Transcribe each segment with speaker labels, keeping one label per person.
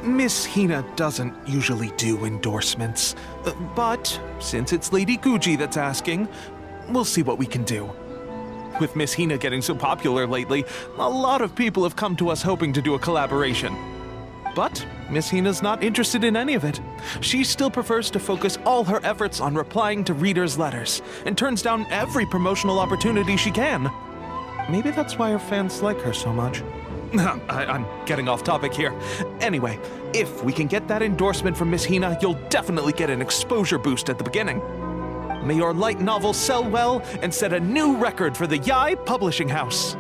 Speaker 1: Miss Hina doesn't usually do endorsements, but since it's Lady Guji that's asking, we'll see what we can do. With Miss Hina getting so popular lately, a lot of people have come to us hoping to do a collaboration. But Miss Hina's not interested in any of it. She still prefers to focus all her efforts on replying to readers' letters, and turns down every promotional opportunity she can. Maybe that's why her fans like her so much. I'm getting off topic here. Anyway, if we can get that endorsement from Miss Hina, you'll definitely get an exposure boost at the beginning. May your light novel sell well and set a new record for the Yai Publishing House.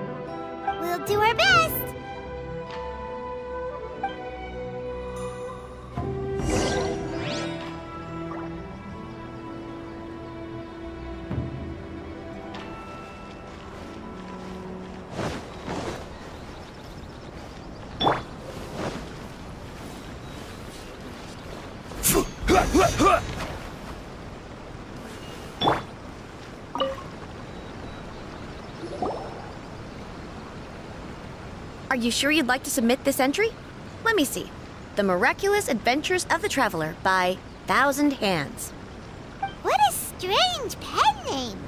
Speaker 2: We'll do our best!
Speaker 3: Are you sure you'd like to submit this entry? Let me see. The Miraculous Adventures of the Traveler by Thousand Hands.
Speaker 2: What a strange pen name!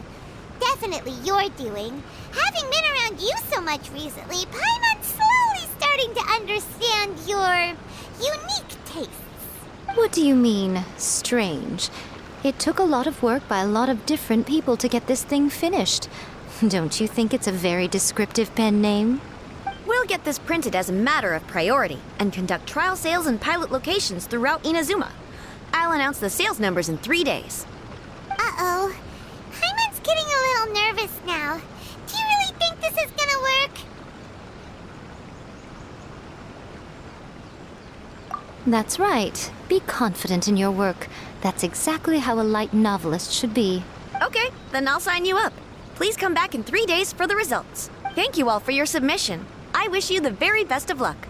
Speaker 2: Definitely your doing. Having been around you so much recently, Paimon's slowly starting to understand your unique tastes.
Speaker 4: What do you mean, strange? It took a lot of work by a lot of different people to get this thing finished. Don't you think it's a very descriptive pen name?
Speaker 3: We'll get this printed as a matter of priority and conduct trial sales in pilot locations throughout Inazuma. I'll announce the sales numbers in 3 days.
Speaker 2: Uh-oh. Paimon's getting a little nervous now. Do you really think this is gonna work?
Speaker 4: That's right. Be confident in your work. That's exactly how a light novelist should be.
Speaker 3: Okay, then I'll sign you up. Please come back in 3 days for the results. Thank you all for your submission. I wish you the very best of luck.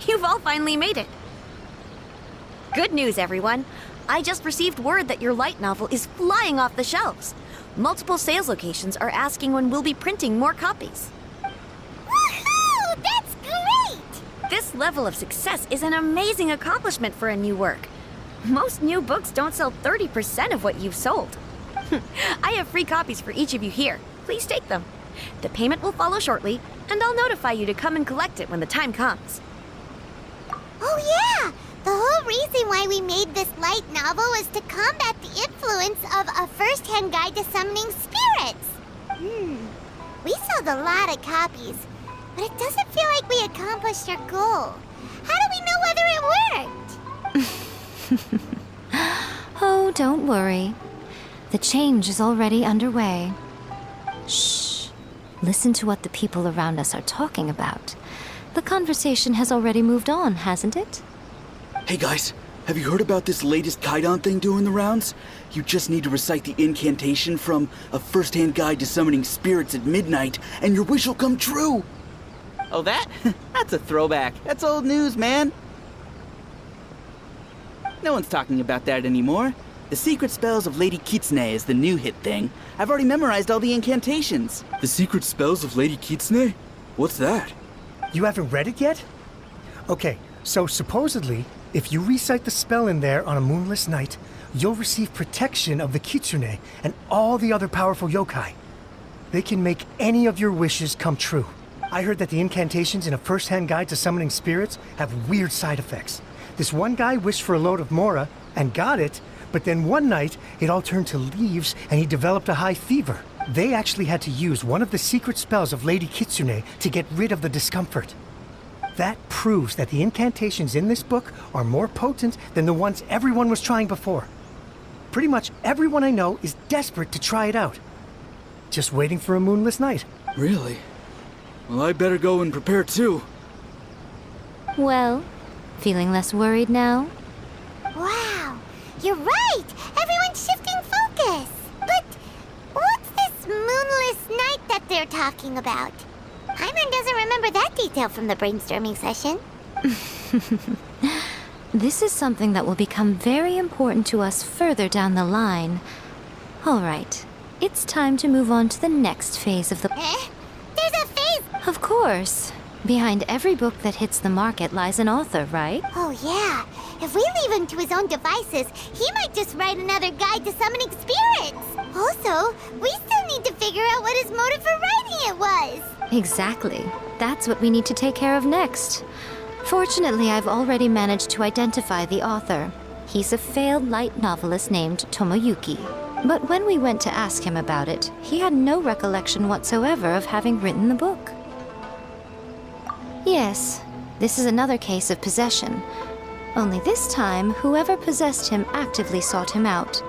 Speaker 3: You've all finally made it. Good news, everyone. I just received word that your light novel is flying off the shelves. Multiple sales locations are asking when we'll be printing more copies.
Speaker 2: Woohoo! That's great!
Speaker 3: This level of success is an amazing accomplishment for a new work. Most new books don't sell 30% of what you've sold. I have free copies for each of you here. Please take them. The payment will follow shortly, and I'll notify you to come and collect it when the time comes.
Speaker 2: Oh yeah! The whole reason why we made this light novel was to combat the influence of a first-hand guide to summoning spirits. We sold a lot of copies, but it doesn't feel like we accomplished our goal. How do we know whether it worked?
Speaker 4: Oh, don't worry. The change is already underway. Shh. Listen to what the people around us are talking about. The conversation has already moved on, hasn't it?
Speaker 5: Hey guys, have you heard about this latest Kaidan thing doing the rounds? You just need to recite the incantation from A First-Hand Guide to Summoning Spirits at midnight, and your wish will come true!
Speaker 6: Oh, that? That's a throwback. That's old news, man. No one's talking about that anymore. The Secret Spells of Lady Kitsune is the new hit thing. I've already memorized all the incantations.
Speaker 5: The Secret Spells of Lady Kitsune? What's that?
Speaker 7: You haven't read it yet? Okay, So supposedly, if you recite the spell in there on a moonless night, you'll receive protection of the Kitsune and all the other powerful yokai. They can make any of your wishes come true. I heard that the incantations in a first-hand guide to summoning spirits have weird side effects. This one guy wished for a load of mora and got it, but then one night it all turned to leaves and he developed a high fever. They actually had to use one of the secret spells of Lady Kitsune to get rid of the discomfort. That proves that the incantations in this book are more potent than the ones everyone was trying before. Pretty much everyone I know is desperate to try it out. Just waiting for a moonless night.
Speaker 5: Really? Well, I better go and prepare too.
Speaker 4: Well, feeling less worried now?
Speaker 2: Wow, you're right! Everyone's shifting focus! But what's this moonless night that they're talking about? Paimon doesn't remember that detail from the brainstorming session.
Speaker 4: This is something that will become very important to us further down the line. All right, it's time to move on to the next phase of the...
Speaker 2: Eh? There's a phase!
Speaker 4: Of course. Behind every book that hits the market lies an author, right?
Speaker 2: Oh yeah, if we leave him to his own devices, he might just write another guide to summoning spirits! Also, we still need to figure out what his motive for writing it was!
Speaker 4: Exactly. That's what we need to take care of next. Fortunately, I've already managed to identify the author. He's a failed light novelist named Tomoyuki. But when we went to ask him about it, he had no recollection whatsoever of having written the book. Yes, this is another case of possession. Only this time, whoever possessed him actively sought him out.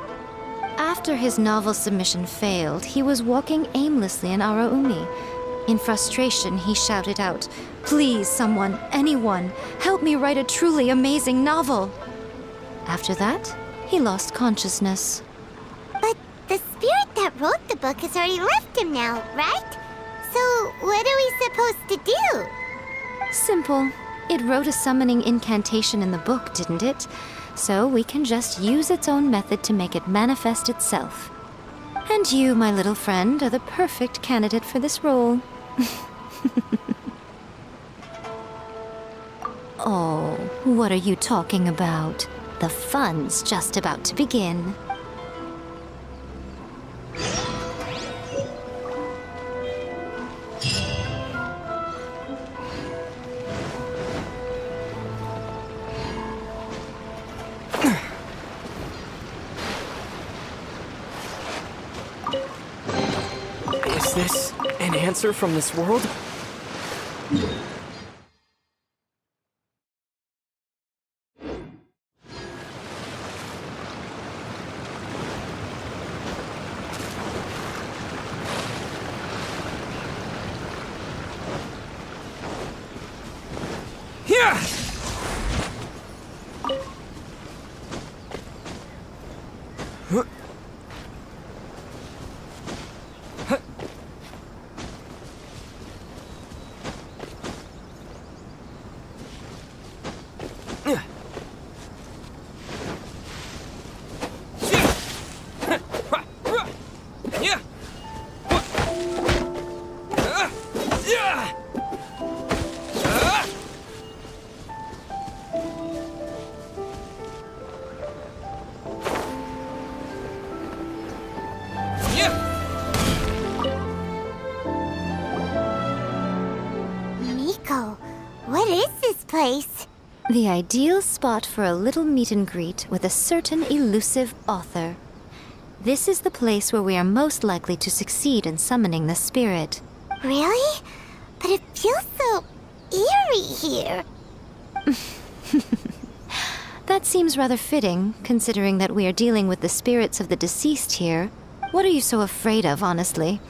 Speaker 4: After his novel submission failed, he was walking aimlessly in Araumi. In frustration, he shouted out, "Please, someone, anyone, help me write a truly amazing novel!" After that, he lost consciousness.
Speaker 2: But the spirit that wrote the book has already left him now, right? So what are we supposed to do?
Speaker 4: Simple. It wrote a summoning incantation in the book, didn't it? So we can just use its own method to make it manifest itself. And you, my little friend, are the perfect candidate for this role. Oh, what are you talking about? The fun's just about to begin.
Speaker 8: Is this an answer from this world? Yeah! Huh?
Speaker 2: Miko, what is this place?
Speaker 4: The ideal spot for a little meet and greet with a certain elusive author. This is the place where we are most likely to succeed in summoning the spirit.
Speaker 2: Really? But it feels so eerie here.
Speaker 4: That seems rather fitting, considering that we are dealing with the spirits of the deceased here. What are you so afraid of, honestly?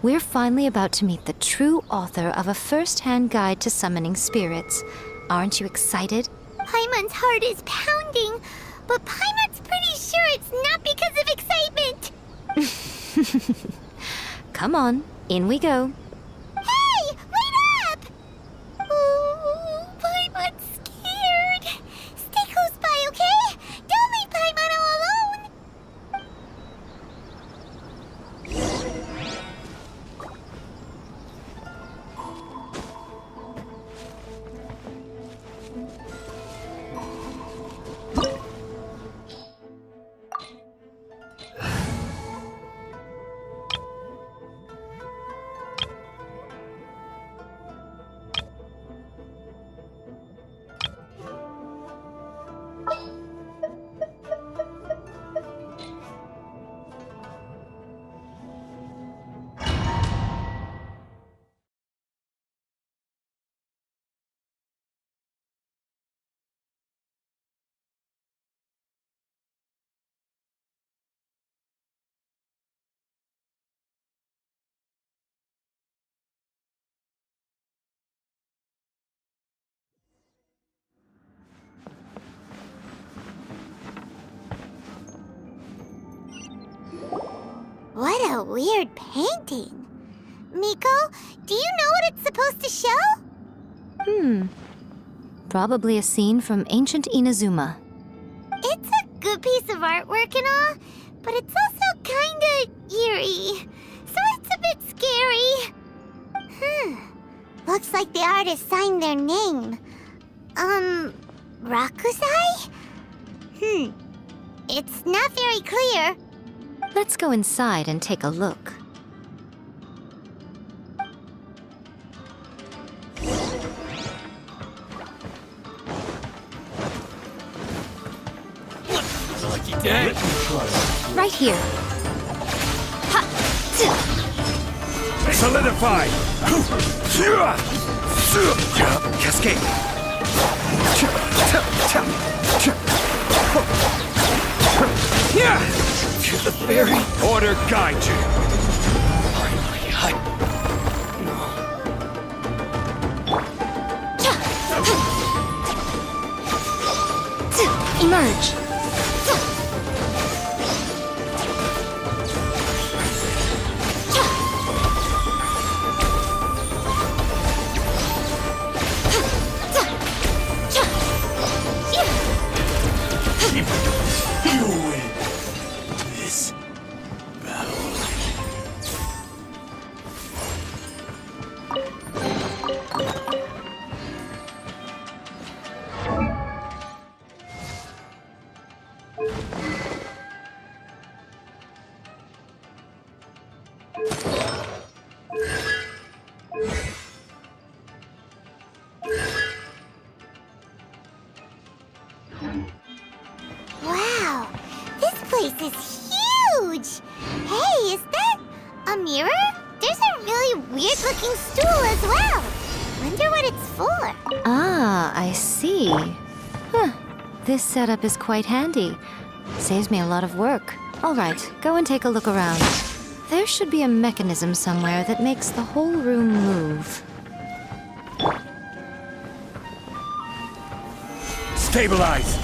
Speaker 4: We're finally about to meet the true author of a first-hand guide to summoning spirits. Aren't you excited?
Speaker 2: Paimon's heart is pounding, but Paimon's pretty sure it's not because of excitement.
Speaker 4: Come on, in we go.
Speaker 2: Hey, wait up! Oh, Paimon's scared. Stay close by, okay? Don't leave Paimon all alone. What a weird painting. Miko, do you know what it's supposed to show?
Speaker 4: Probably a scene from ancient Inazuma.
Speaker 2: It's a good piece of artwork and all, but it's also kinda eerie. So it's a bit scary. Looks like the artist signed their name. Rakusai? It's not very clear.
Speaker 4: Let's go inside and take a look.
Speaker 8: Lucky day.
Speaker 4: Right here. Ha!
Speaker 9: Solidify! Cascade!
Speaker 8: To the fairy.
Speaker 9: Order guide you!
Speaker 4: Emerge.
Speaker 9: You win this battle.
Speaker 2: Wow, this place is huge! Hey, is that a mirror? There's a really weird-looking stool as well. Wonder what it's for.
Speaker 4: Ah, I see. Huh. This setup is quite handy. Saves me a lot of work. All right, go and take a look around. There should be a mechanism somewhere that makes the whole room move.
Speaker 9: Stabilize!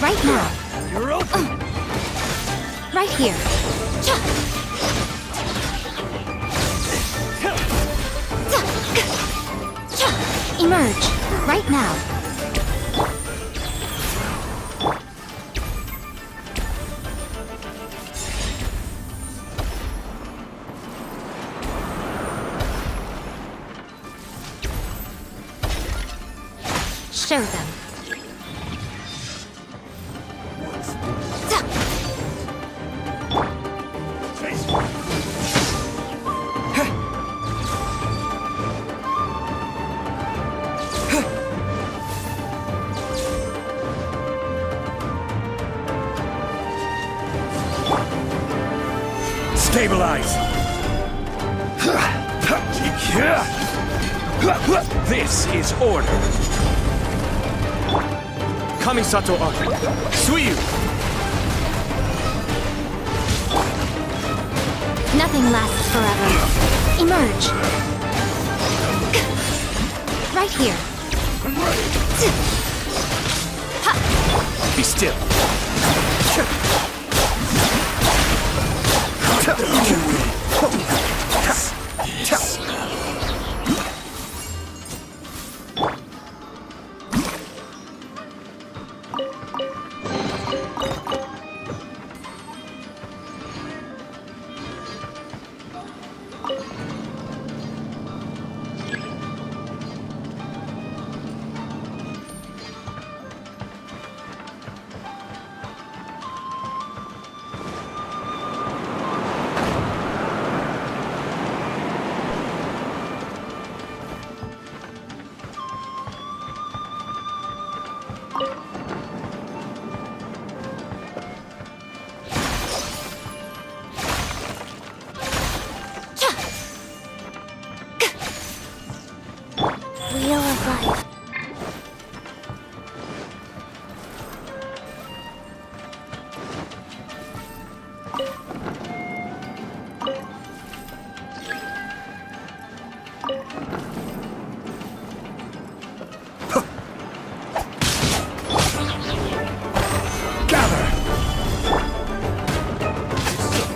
Speaker 4: Right now.
Speaker 9: You're open!
Speaker 4: Right here. Emerge. Right now. Show them.
Speaker 9: Stabilize! This is order. Kamisato Archon. Suiyu!
Speaker 4: Nothing lasts forever. Emerge. Right here.
Speaker 9: Be still.
Speaker 2: wheel of life.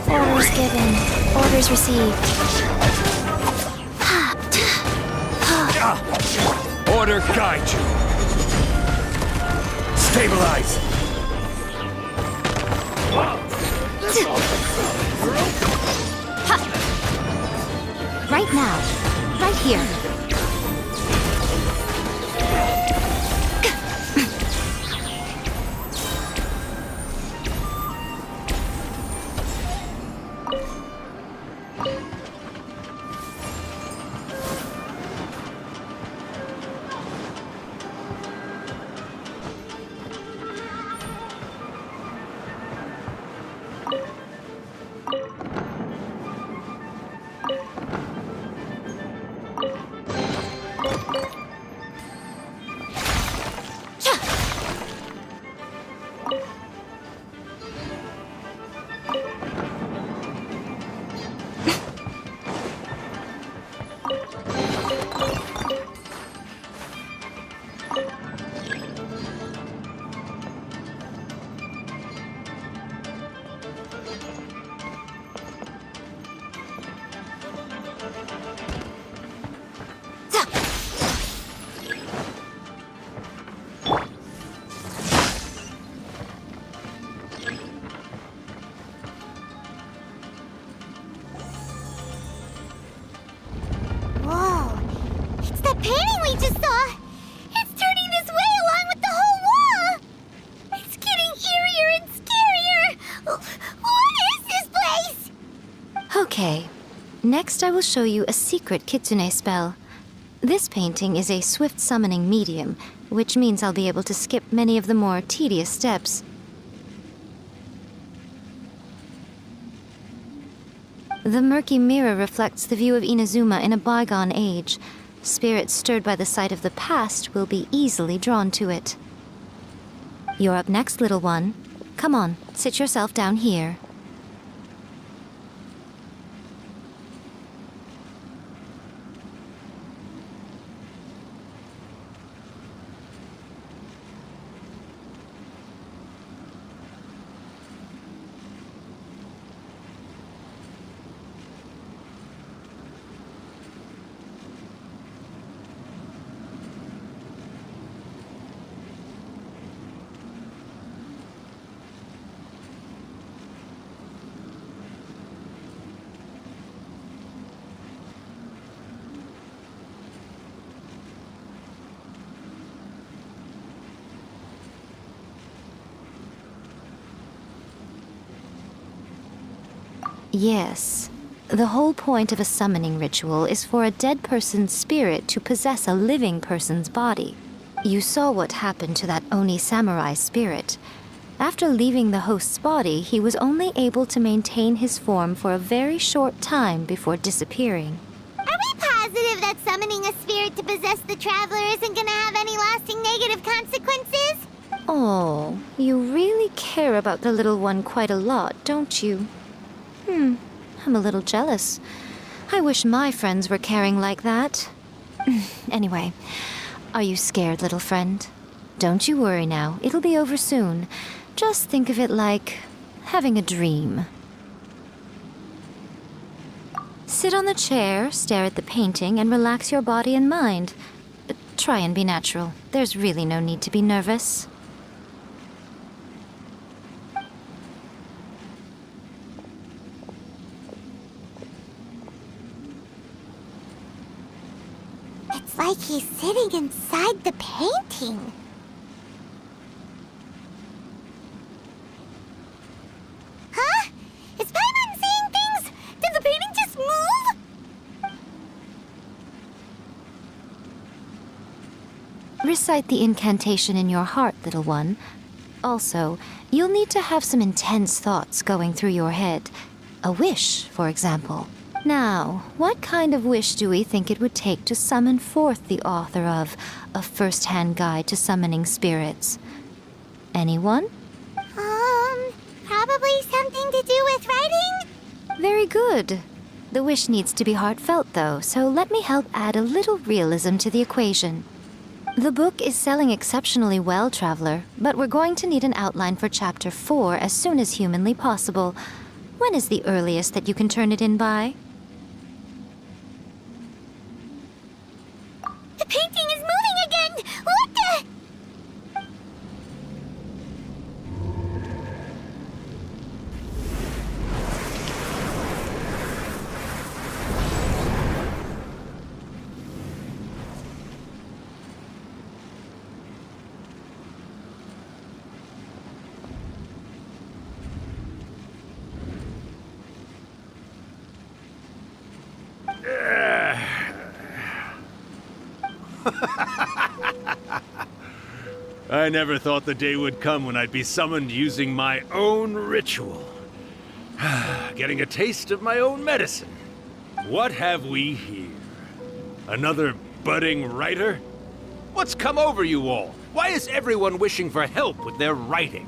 Speaker 4: Orders given. Orders received.
Speaker 9: Order guide you. Stabilize.
Speaker 4: Right now. Right here.
Speaker 2: Whoa! It's that painting we just saw! It's turning this way along with the whole wall! It's getting eerier and scarier! What is this place?
Speaker 4: Okay. Next, I will show you a secret kitsune spell. This painting is a swift summoning medium, which means I'll be able to skip many of the more tedious steps. The murky mirror reflects the view of Inazuma in a bygone age. Spirits stirred by the sight of the past will be easily drawn to it. You're up next, little one. Come on, sit yourself down here. Yes. The whole point of a summoning ritual is for a dead person's spirit to possess a living person's body. You saw what happened to that Oni samurai spirit. After leaving the host's body, he was only able to maintain his form for a very short time before disappearing.
Speaker 2: Are we positive that summoning a spirit to possess the traveler isn't gonna have any lasting negative consequences?
Speaker 4: Oh, you really care about the little one quite a lot, don't you? I'm a little jealous. I wish my friends were caring like that. Anyway, are you scared, little friend? Don't you worry now, it'll be over soon. Just think of it like having a dream. Sit on the chair, stare at the painting, and relax your body and mind. Try and be natural. There's really no need to be nervous.
Speaker 2: It's like he's sitting inside the painting. Huh? Is Paimon seeing things? Did the painting just move?
Speaker 4: Recite the incantation in your heart, little one. Also, you'll need to have some intense thoughts going through your head. A wish, for example. Now, what kind of wish do we think it would take to summon forth the author of A First-Hand Guide to Summoning Spirits? Anyone?
Speaker 2: Probably something to do with writing?
Speaker 4: Very good. The wish needs to be heartfelt, though, so let me help add a little realism to the equation. The book is selling exceptionally well, Traveler, but we're going to need an outline for Chapter 4 as soon as humanly possible. When is the earliest that you can turn it in by?
Speaker 2: The painting is moving again! What the?
Speaker 9: I never thought the day would come when I'd be summoned using my own ritual. Getting a taste of my own medicine. What have we here? Another budding writer? What's come over you all? Why is everyone wishing for help with their writing?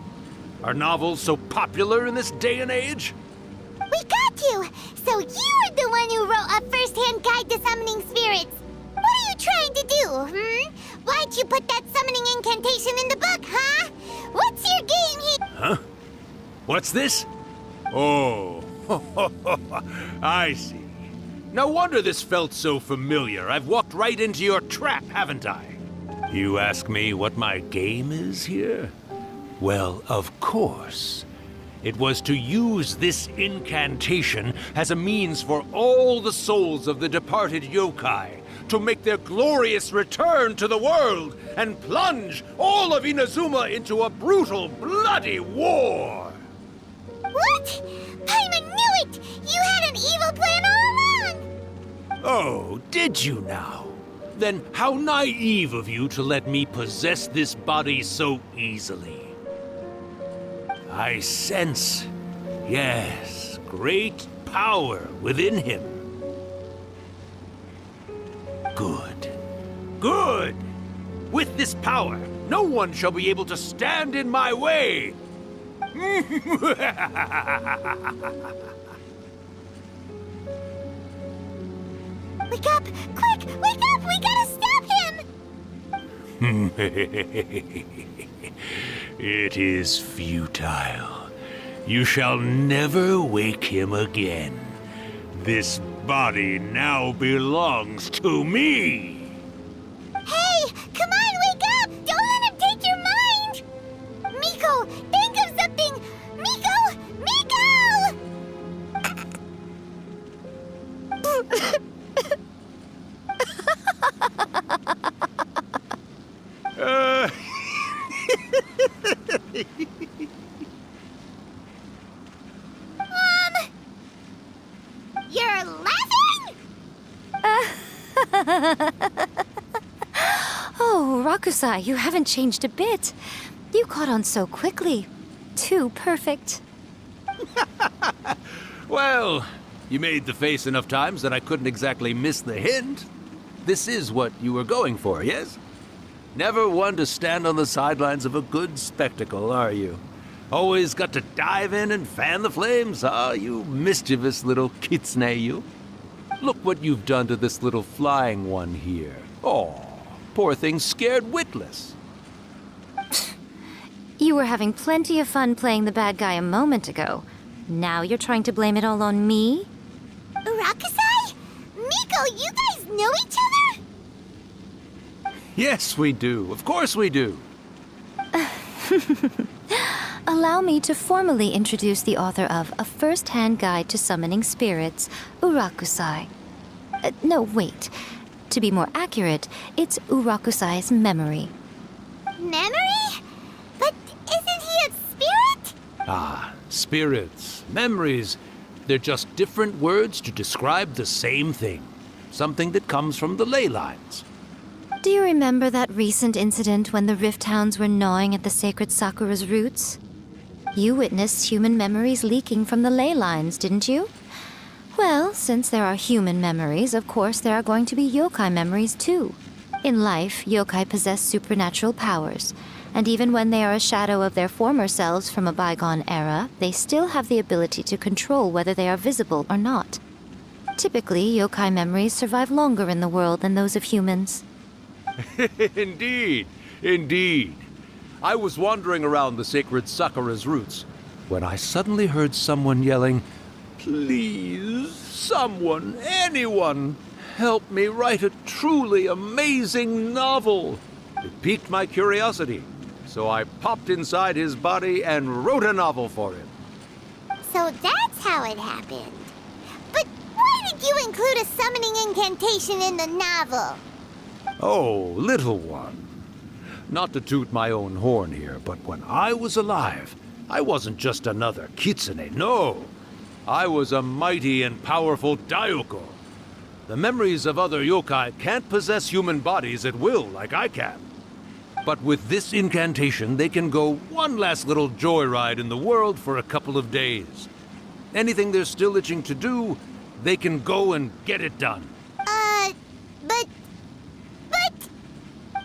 Speaker 9: Are novels so popular in this day and age?
Speaker 2: We got you! So you're the one who wrote A First-Hand Guide to Summoning Spirits! What are you trying to do, Why'd you put that summoning incantation in the book, huh? What's your game here?
Speaker 9: Huh? What's this? Oh, I see. No wonder this felt so familiar. I've walked right into your trap, haven't I? You ask me what my game is here? Well, of course. It was to use this incantation as a means for all the souls of the departed yokai to make their glorious return to the world and plunge all of Inazuma into a brutal, bloody war!
Speaker 2: What? Paimon knew it! You had an evil plan all along!
Speaker 9: Oh, did you now? Then how naive of you to let me possess this body so easily. I sense, yes, great power within him. Good. Good! With this power, no one shall be able to stand in my way!
Speaker 2: Wake up! Quick! Wake up! We gotta stop him!
Speaker 9: It is futile. You shall never wake him again. This body now belongs to me!
Speaker 2: Hey! Come on, wake up! Don't let him take your mind! Miko, think of something! Miko! You're laughing?
Speaker 4: Oh, Rakusai, you haven't changed a bit. You caught on so quickly. Too perfect.
Speaker 9: Well, you made the face enough times that I couldn't exactly miss the hint. This is what you were going for, yes? Never one to stand on the sidelines of a good spectacle, are you? Always got to dive in and fan the flames, huh? You mischievous little kitsune, you. Look what you've done to this little flying one here. Oh, poor thing scared witless.
Speaker 4: You were having plenty of fun playing the bad guy a moment ago. Now you're trying to blame it all on me?
Speaker 2: Rakusai? Miko, you guys know each other?
Speaker 9: Yes, we do. Of course we do.
Speaker 4: Allow me to formally introduce the author of A First-Hand Guide to Summoning Spirits, Urakusai. No, wait. To be more accurate, it's Urakusai's memory.
Speaker 2: Memory? But isn't he a spirit?
Speaker 9: Ah, spirits, memories. They're just different words to describe the same thing. Something that comes from the ley lines.
Speaker 4: Do you remember that recent incident when the Rift Hounds were gnawing at the sacred Sakura's roots? You witnessed human memories leaking from the ley lines, didn't you? Well, since there are human memories, of course there are going to be yokai memories too. In life, yokai possess supernatural powers, and even when they are a shadow of their former selves from a bygone era, they still have the ability to control whether they are visible or not. Typically, yokai memories survive longer in the world than those of humans.
Speaker 9: Indeed, indeed. I was wandering around the sacred Sakura's roots when I suddenly heard someone yelling, "Please, someone, anyone, help me write a truly amazing novel." It piqued my curiosity, so I popped inside his body and wrote a novel for him.
Speaker 2: So that's how it happened. But why did you include a summoning incantation in the novel?
Speaker 9: Oh, little one. Not to toot my own horn here, but when I was alive, I wasn't just another kitsune, no. I was a mighty and powerful Daiyuko. The memories of other yokai can't possess human bodies at will like I can. But with this incantation, they can go one last little joyride in the world for a couple of days. Anything they're still itching to do, they can go and get it done.
Speaker 2: But...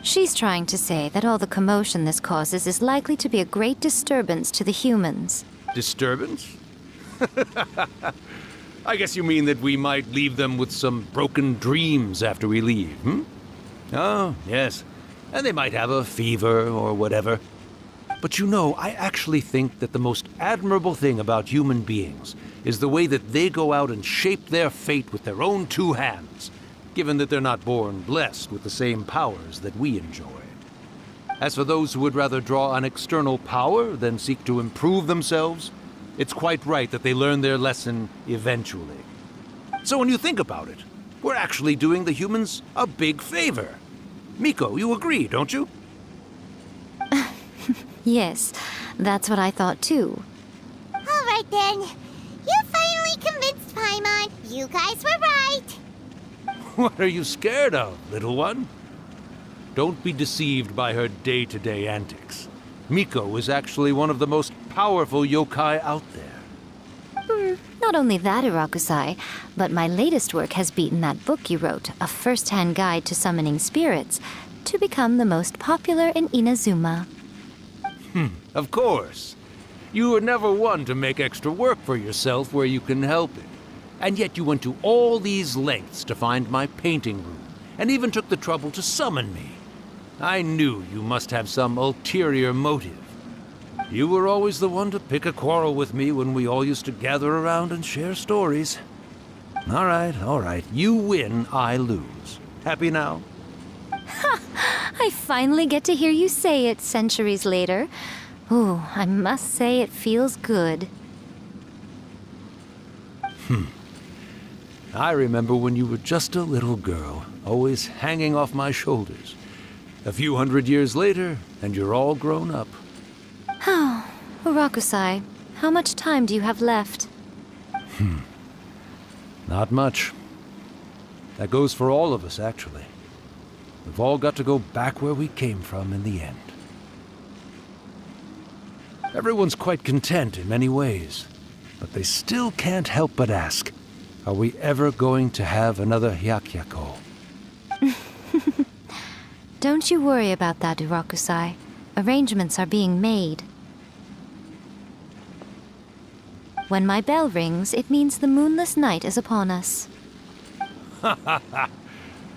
Speaker 4: She's trying to say that all the commotion this causes is likely to be a great disturbance to the humans.
Speaker 9: Disturbance? I guess you mean that we might leave them with some broken dreams after we leave, hmm? Oh, yes. And they might have a fever or whatever. But you know, I actually think that the most admirable thing about human beings is the way that they go out and shape their fate with their own two hands, given that they're not born blessed with the same powers that we enjoy. As for those who would rather draw on external power than seek to improve themselves, it's quite right that they learn their lesson eventually. So when you think about it, we're actually doing the humans a big favor. Miko, you agree, don't you?
Speaker 4: Yes, that's what I thought too.
Speaker 2: All right then. You finally convinced Paimon. You guys were right.
Speaker 9: What are you scared of, little one? Don't be deceived by her day-to-day antics. Miko is actually one of the most powerful yokai out there.
Speaker 4: Not only that, Irakusai, but my latest work has beaten that book you wrote, A First-Hand Guide to Summoning Spirits, to become the most popular in Inazuma.
Speaker 9: Of course. You were never one to make extra work for yourself where you can help it. And yet you went to all these lengths to find my painting room, and even took the trouble to summon me. I knew you must have some ulterior motive. You were always the one to pick a quarrel with me when we all used to gather around and share stories. All right. You win, I lose. Happy now?
Speaker 4: I finally get to hear you say it centuries later. Ooh, I must say it feels good.
Speaker 9: I remember when you were just a little girl, always hanging off my shoulders. A few hundred years later, and you're all grown up.
Speaker 4: Oh, Urakusai, how much time do you have left?
Speaker 9: Not much. That goes for all of us, actually. We've all got to go back where we came from in the end. Everyone's quite content in many ways, but they still can't help but ask, are we ever going to have another Hyakyako?
Speaker 4: Don't you worry about that, Urakusai. Arrangements are being made. When my bell rings, it means the moonless night is upon us.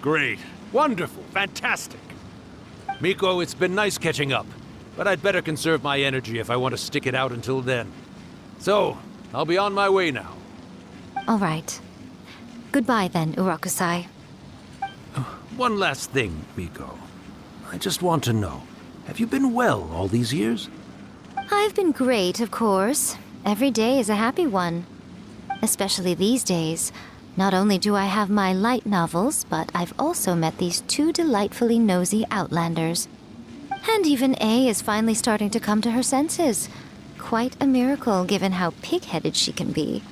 Speaker 9: Great. Wonderful. Fantastic. Miko, it's been nice catching up, but I'd better conserve my energy if I want to stick it out until then. So, I'll be on my way now.
Speaker 4: All right. Goodbye then, Urakusai.
Speaker 9: One last thing, Miko. I just want to know, have you been well all these years?
Speaker 4: I've been great, of course. Every day is a happy one. Especially these days. Not only do I have my light novels, but I've also met these two delightfully nosy outlanders. And even A is finally starting to come to her senses. Quite a miracle, given how pig-headed she can be.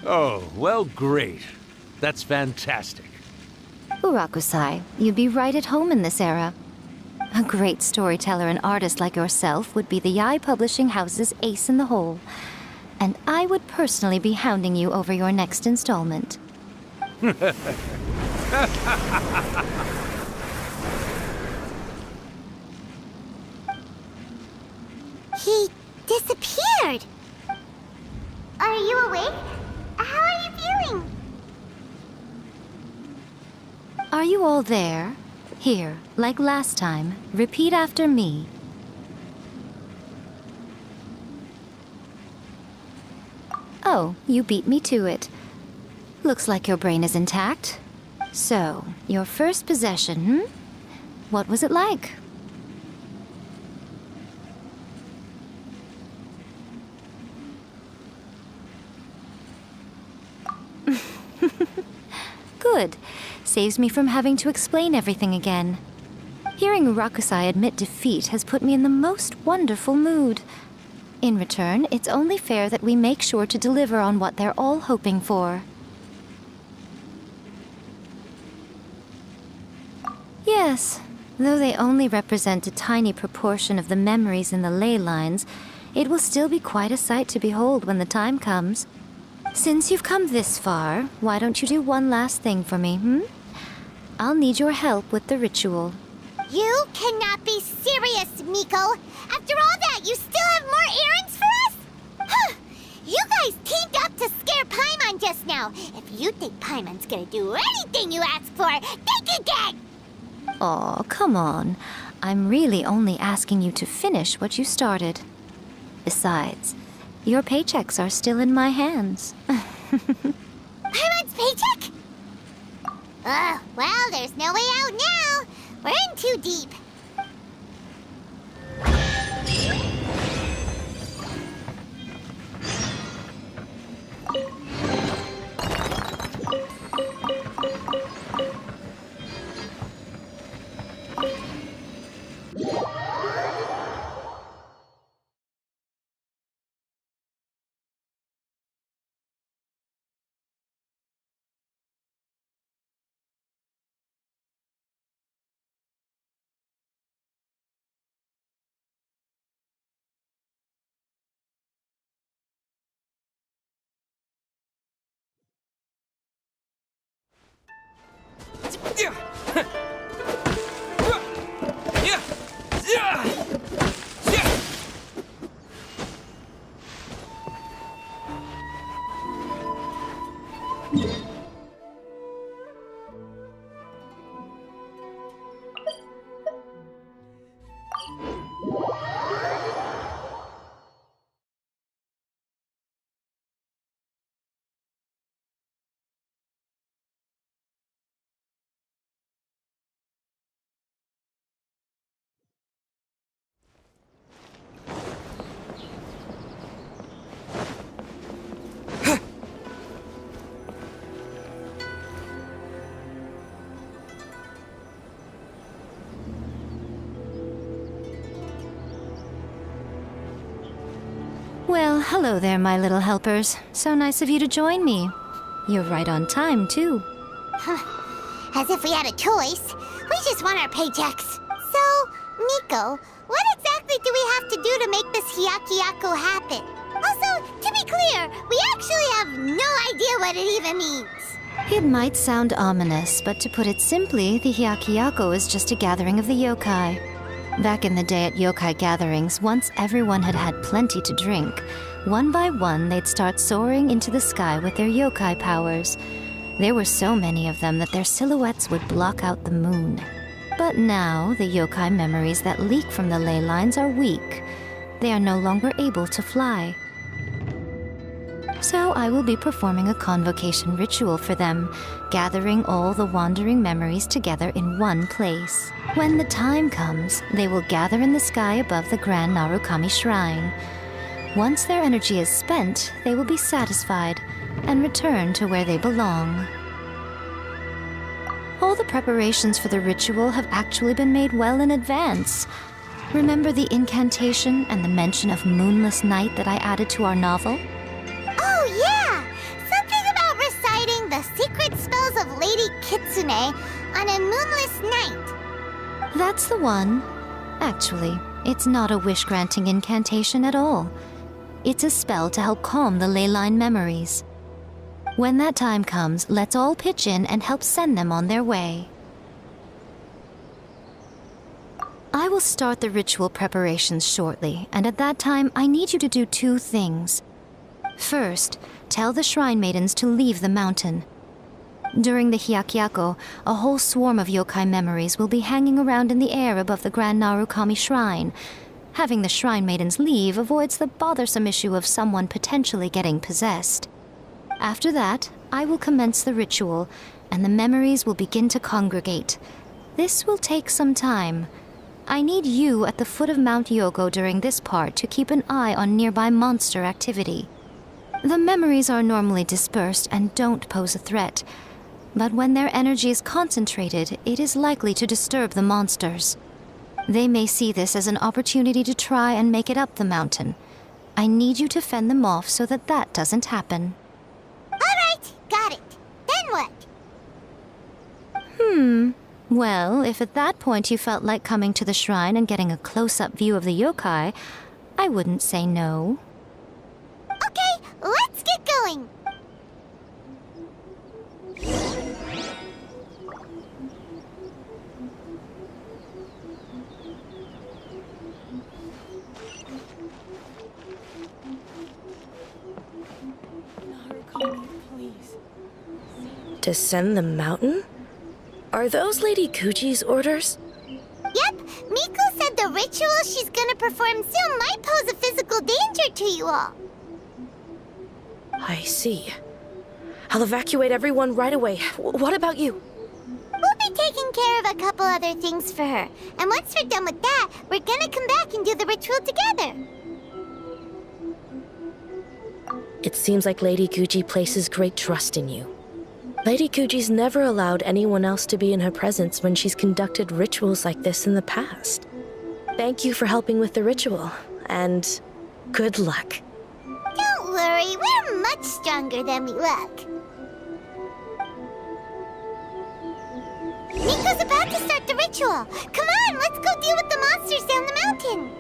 Speaker 9: Oh, well, great. That's fantastic.
Speaker 4: Urakusai, you'd be right at home in this era. A great storyteller and artist like yourself would be the Yae Publishing House's ace in the hole. and I would personally be hounding you over your next installment.
Speaker 2: He disappeared. Are you awake? How are you feeling?
Speaker 4: Are you all there? Here, like last time, repeat after me. Oh, you beat me to it. Looks like your brain is intact. So, your first possession, What was it like? Good. Saves me from having to explain everything again. Hearing Rakusai admit defeat has put me in the most wonderful mood. In return, it's only fair that we make sure to deliver on what they're all hoping for. Yes, though they only represent a tiny proportion of the memories in the ley lines, it will still be quite a sight to behold when the time comes. Since you've come this far, why don't you do one last thing for me, I'll need your help with the ritual.
Speaker 2: You cannot be serious, Miko! After all that, you still have more errands for us? Huh! You guys teamed up to scare Paimon just now. If you think Paimon's gonna do anything you ask for, think again!
Speaker 4: Aw, come on. I'm really only asking you to finish what you started. Besides, your paychecks are still in my hands.
Speaker 2: Paimon's paycheck? Well, there's no way out now. We're in too deep.
Speaker 4: Well, hello there, my little helpers. So nice of you to join me. You're right on time, too.
Speaker 2: As if we had a choice. We just want our paychecks. So, Miko, what exactly do we have to do to make this Hyakuyaku happen? Also, to be clear, we actually have no idea what it even means.
Speaker 4: It might sound ominous, but to put it simply, the Hyakuyaku is just a gathering of the yokai. Back in the day at yokai gatherings, once everyone had had plenty to drink, one by one they'd start soaring into the sky with their yokai powers. There were so many of them that their silhouettes would block out the moon. But now, the yokai memories that leak from the ley lines are weak. They are no longer able to fly. So I will be performing a convocation ritual for them, gathering all the wandering memories together in one place. When the time comes, they will gather in the sky above the Grand Narukami Shrine. Once their energy is spent, they will be satisfied and return to where they belong. All the preparations for the ritual have actually been made well in advance. Remember the incantation and the mention of moonless night that I added to our novel?
Speaker 2: Oh, yeah! Something about reciting the secret spells of Lady Kitsune on a moonless night.
Speaker 4: That's the one. Actually, it's not a wish-granting incantation at all. It's a spell to help calm the ley line memories. When that time comes, let's all pitch in and help send them on their way. I will start the ritual preparations shortly, and at that time, I need you to do 2 things. First, tell the shrine maidens to leave the mountain. During the Hyakyako, a whole swarm of yokai memories will be hanging around in the air above the Grand Narukami Shrine. Having the shrine maidens leave avoids the bothersome issue of someone potentially getting possessed. After that, I will commence the ritual, and the memories will begin to congregate. This will take some time. I need you at the foot of Mount Yogo during this part to keep an eye on nearby monster activity. The memories are normally dispersed and don't pose a threat, but when their energy is concentrated, it is likely to disturb the monsters. They may see this as an opportunity to try and make it up the mountain. I need you to fend them off so that that doesn't happen.
Speaker 2: All right, got it. Then what?
Speaker 4: Well, if at that point you felt like coming to the shrine and getting a close-up view of the yokai, I wouldn't say no.
Speaker 2: Okay, let's get going.
Speaker 3: Descend the mountain? Are those Lady Kuji's orders?
Speaker 2: Yep, Miko said the ritual she's gonna perform soon might pose a physical danger to you all.
Speaker 3: I see. I'll evacuate everyone right away. What about you?
Speaker 2: We'll be taking care of a couple other things for her. And once we're done with that, we're gonna come back and do the ritual together.
Speaker 3: It seems like Lady Kuji places great trust in you. Lady Kuji's never allowed anyone else to be in her presence when she's conducted rituals like this in the past. Thank you for helping with the ritual, and good luck.
Speaker 2: Don't worry, we're much stronger than we look. Miko's about to start the ritual. Come on, let's go deal with the monsters down the mountain.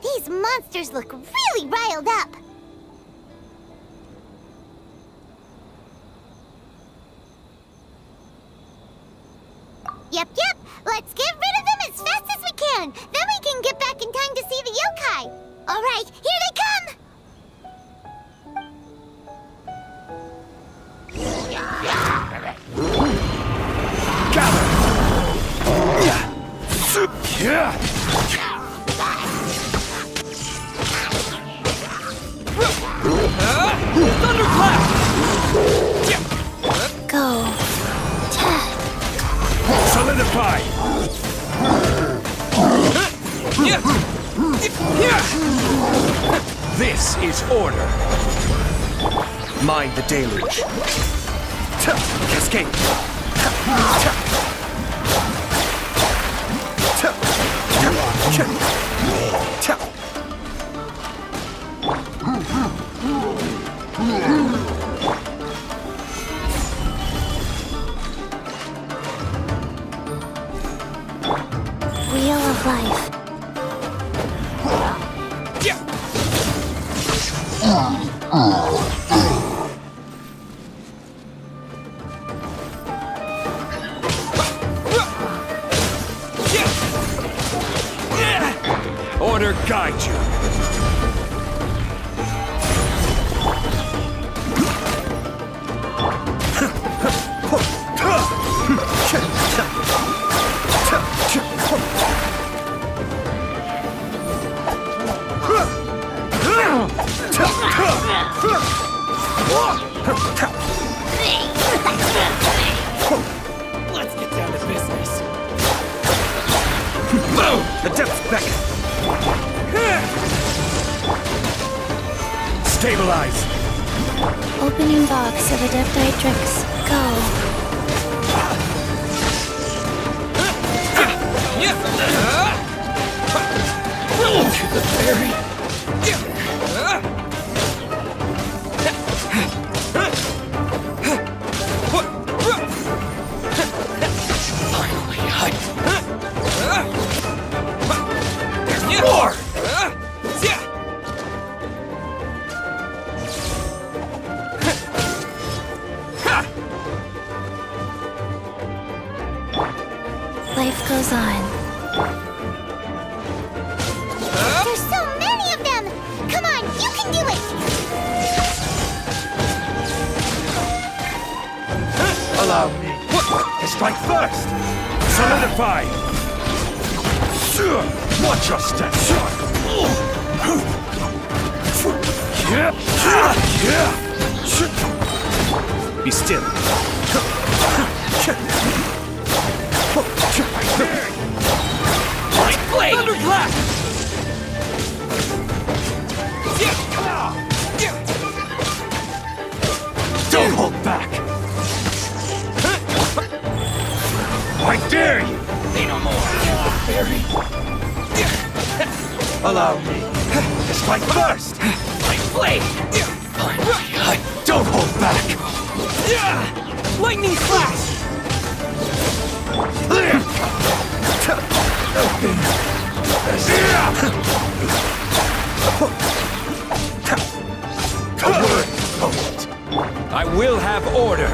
Speaker 2: These monsters look really riled up. Yep. Let's get rid of them as fast as we can. Then we can get back in time to see the yokai. All right, here they come.
Speaker 4: Go.
Speaker 9: Solidify! This is order. Mind the deluge. Cascade.
Speaker 4: Wheel of life.
Speaker 9: Order guide you.
Speaker 8: Let's get down to business.
Speaker 7: The depths beckon. Stabilize.
Speaker 4: Opening box of Adeptitrix. Go.
Speaker 8: To the ferry. Finally, there's more!
Speaker 4: Life goes on.
Speaker 2: There's so many of them! Come on, you can do it!
Speaker 7: Allow me to strike first. Solidify. Watch your step. Be still.
Speaker 8: Thunderclap!
Speaker 7: Don't hold back. I dare you.
Speaker 8: Say no more. Ferry.
Speaker 7: Allow me to strike first.
Speaker 8: My blade! Finally,
Speaker 7: Don't hold back.
Speaker 8: lightning flash!
Speaker 7: I will have order.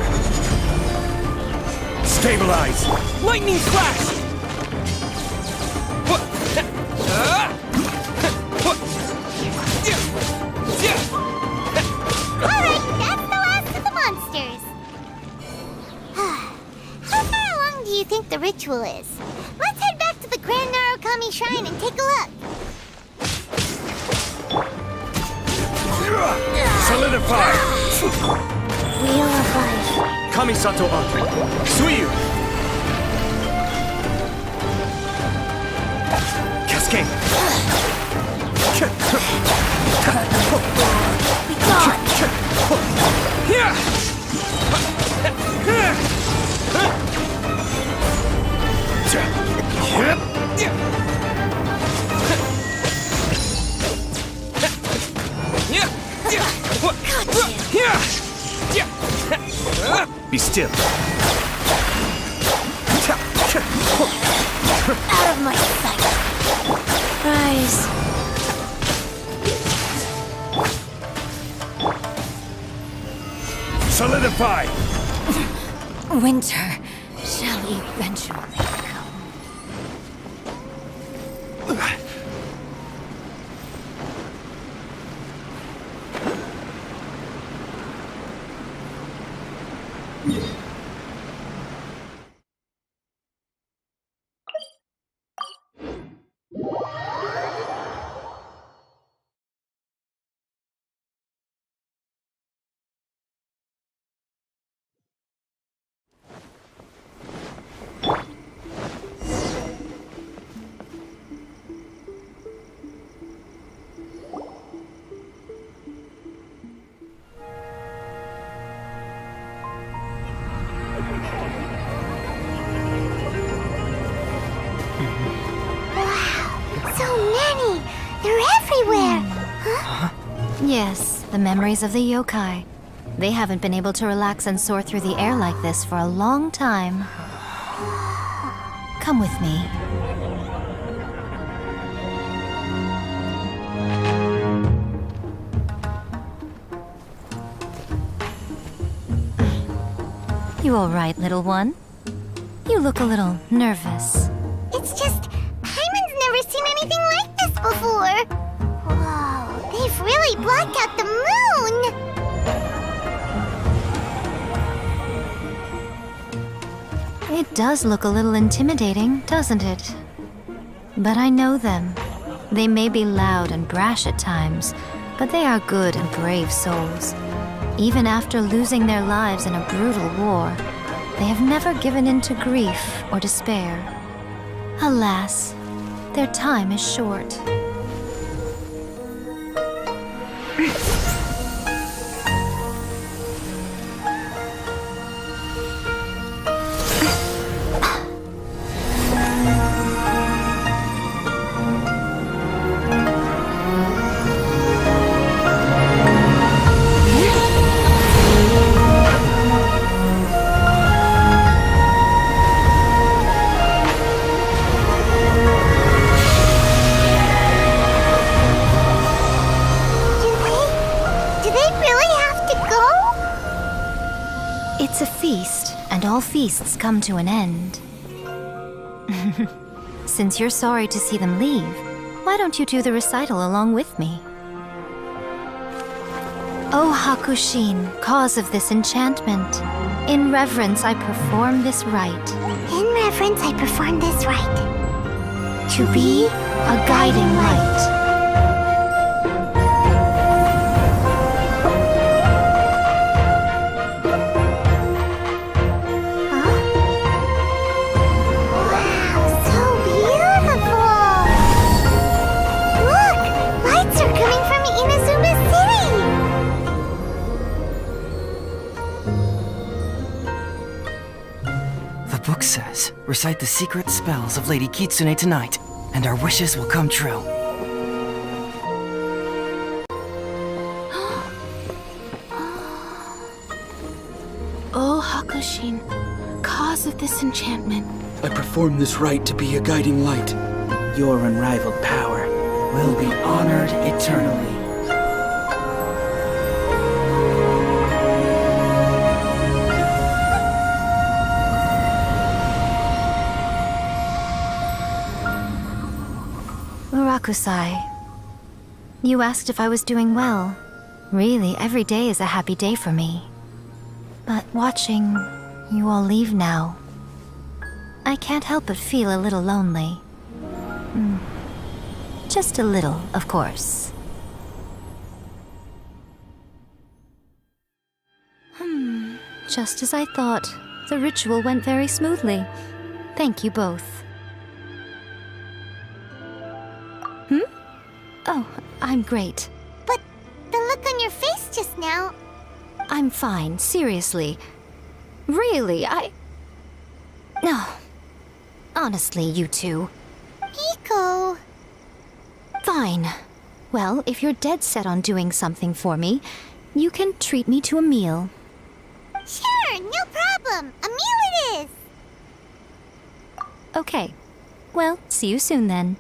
Speaker 7: Stabilize.
Speaker 8: Lightning flash!
Speaker 2: Alright, that's the last of the monsters. How far along do you think the ritual is? Let's head back to the Grand Narukami Shrine and take a look.
Speaker 7: Solidify.
Speaker 4: Wheel of life.
Speaker 7: Kamisato Archon. Suiyu. Cascade.
Speaker 4: Be gone.
Speaker 7: Be still.
Speaker 4: Out of my sight. Rise.
Speaker 7: Solidify.
Speaker 4: Winter shall eventually come.
Speaker 2: So many! They're everywhere!
Speaker 4: Yes, the memories of the yokai. They haven't been able to relax and soar through the air like this for a long time. Come with me. You all right, little one? You look a little nervous.
Speaker 2: It's just, Hyman's never seen anything like this before. Whoa, they've really blocked out the moon!
Speaker 4: It does look a little intimidating, doesn't it? But I know them. They may be loud and brash at times, but they are good and brave souls. Even after losing their lives in a brutal war, they have never given in to grief or despair. Alas, their time is short.
Speaker 2: Do they really have to go?
Speaker 4: It's a feast, and all feasts come to an end. Since you're sorry to see them leave, why don't you do the recital along with me? O Hakushin, cause of this enchantment, in reverence I perform this rite.
Speaker 2: In reverence, I perform this rite.
Speaker 4: To be a guiding light.
Speaker 2: Wow, so beautiful! Look! Lights are coming from Inazuma City!
Speaker 10: The book says, recite the secret spells of Lady Kitsune tonight, and our wishes will come true.
Speaker 11: O Hakushin, cause of this enchantment,
Speaker 5: I perform this rite to be a guiding light.
Speaker 6: Your unrivaled power
Speaker 10: Will be honored eternally.
Speaker 4: Murakusai, you asked if I was doing well. Really, every day is a happy day for me. But watching you all leave now, I can't help but feel a little lonely. Just a little, of course. Just as I thought. The ritual went very smoothly. Thank you both. Oh, I'm great.
Speaker 2: But the look on your face just now...
Speaker 4: I'm fine, seriously. Really, No. Honestly, you two.
Speaker 2: Miko...
Speaker 4: Fine. Well, if you're dead set on doing something for me, you can treat me to a meal.
Speaker 2: Sure, no problem. A meal it is.
Speaker 4: Okay. Well, see you soon then.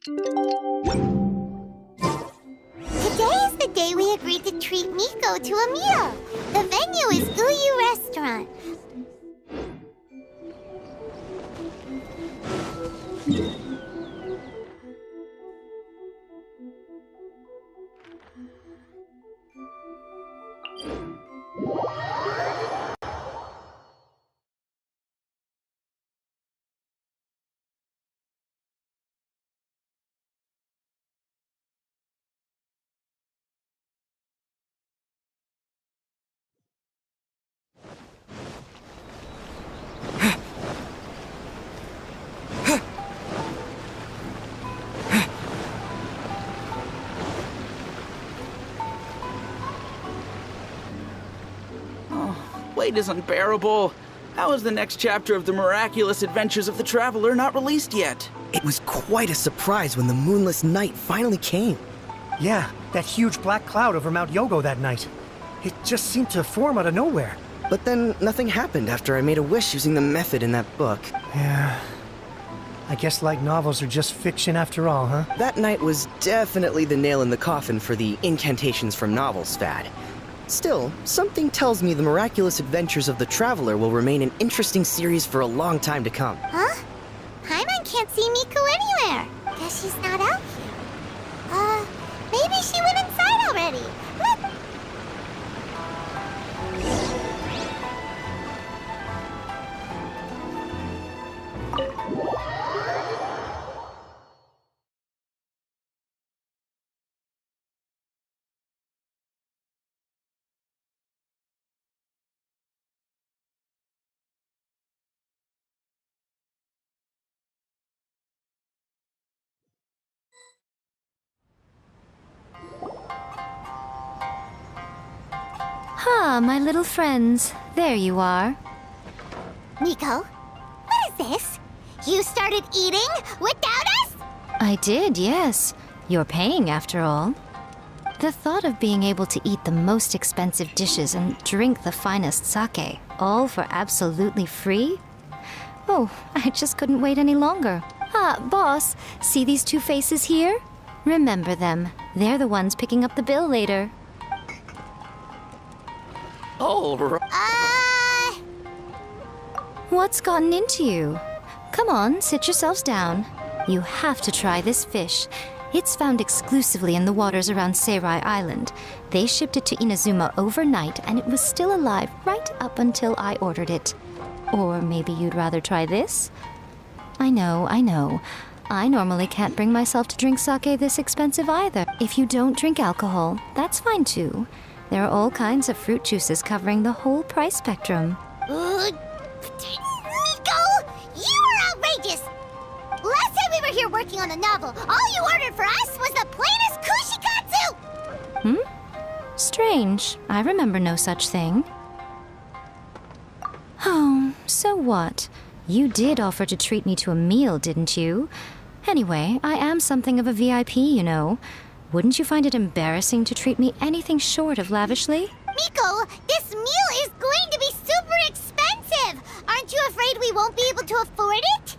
Speaker 2: Today is the day we agreed to treat Miko to a meal. The venue is Uyu Restaurant.
Speaker 6: light is unbearable. How is the next chapter of the miraculous adventures of the Traveler not released yet?
Speaker 10: It was quite a surprise when the moonless night finally came.
Speaker 7: Yeah, that huge black cloud over Mount Yogo that night. It just seemed to form out of nowhere.
Speaker 10: But then nothing happened after I made a wish using the method in that book.
Speaker 7: Yeah. I guess light novels are just fiction after all, huh?
Speaker 10: That night was definitely the nail in the coffin for the incantations from novels fad. Still, something tells me the miraculous adventures of the Traveler will remain an interesting series for a long time to come.
Speaker 2: Huh? Paimon can't see Miko anywhere. Guess she's not out here. Maybe she went inside already. Look.
Speaker 4: Ah, my little friends. There you are.
Speaker 2: Miko, what is this? You started eating without us?
Speaker 4: I did, yes. You're paying after all. The thought of being able to eat the most expensive dishes and drink the finest sake, all for absolutely free? Oh, I just couldn't wait any longer. Ah, boss, see these two faces here? Remember them. They're the ones picking up the bill later.
Speaker 10: All right.
Speaker 4: What's gotten into you? Come on, sit yourselves down. You have to try this fish. It's found exclusively in the waters around Seirai Island. They shipped it to Inazuma overnight, and it was still alive right up until I ordered it. Or maybe you'd rather try this? I know. I normally can't bring myself to drink sake this expensive either. If you don't drink alcohol, that's fine too. There are all kinds of fruit juices covering the whole price spectrum.
Speaker 2: Miko! You are outrageous! Last time we were here working on the novel, all you ordered for us was the plainest kushikatsu!
Speaker 4: Strange. I remember no such thing. Oh, so what? You did offer to treat me to a meal, didn't you? Anyway, I am something of a VIP, you know. Wouldn't you find it embarrassing to treat me anything short of lavishly?
Speaker 2: Miko, this meal is going to be super expensive! Aren't you afraid we won't be able to afford it?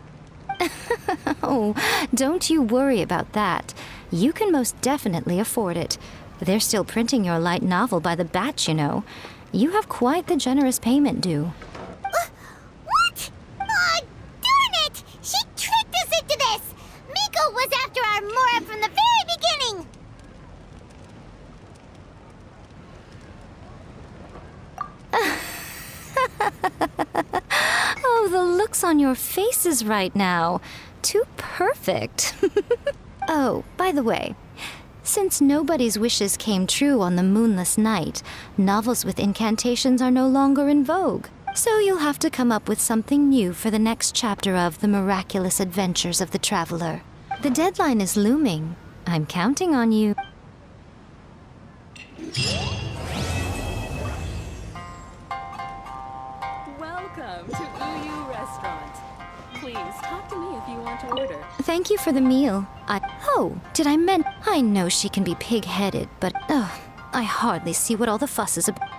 Speaker 4: Oh, don't you worry about that. You can most definitely afford it. They're still printing your light novel by the batch, you know. You have quite the generous payment due.
Speaker 2: What? Aw, darn it! She tricked us into this! Miko was after our Mora from the very beginning!
Speaker 4: Oh, the looks on your faces right now. Too perfect. Oh, by the way, since nobody's wishes came true on the moonless night, novels with incantations are no longer in vogue. So you'll have to come up with something new for the next chapter of The Miraculous Adventures of the Traveler. The deadline is looming. I'm counting on you.
Speaker 12: Welcome to Uyu Restaurant. Please talk to me if you want to order.
Speaker 4: Thank you for the meal. I know she can be pig-headed, but I hardly see what all the fuss is about.